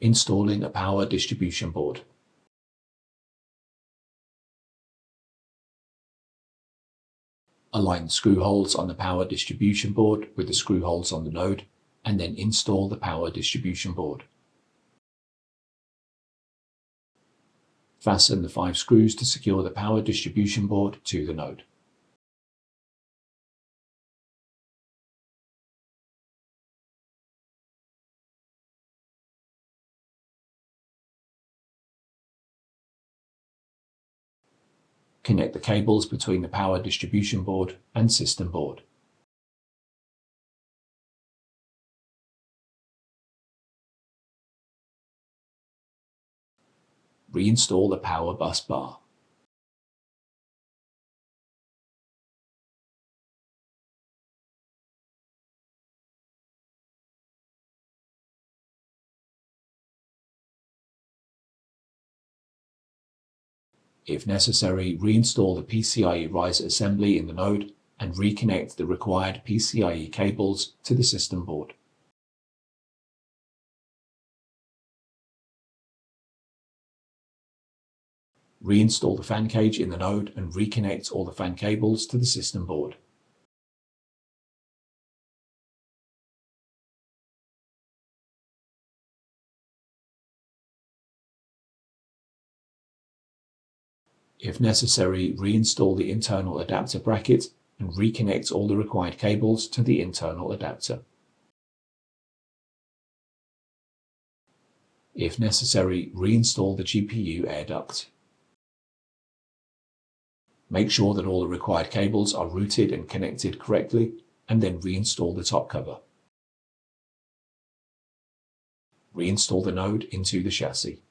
Installing a power distribution board. Align the screw holes on the power distribution board with the screw holes on the node, and then install the power distribution board. Fasten the 5 screws to secure the power distribution board to the node. Connect the cables between the power distribution board and system board. Reinstall the power bus bar. If necessary, reinstall the PCIe riser assembly in the node and reconnect the required PCIe cables to the system board. Reinstall the fan cage in the node and reconnect all the fan cables to the system board. If necessary, reinstall the internal adapter bracket and reconnect all the required cables to the internal adapter. If necessary, reinstall the GPU air duct. Make sure that all the required cables are routed and connected correctly, and then reinstall the top cover. Reinstall the node into the chassis.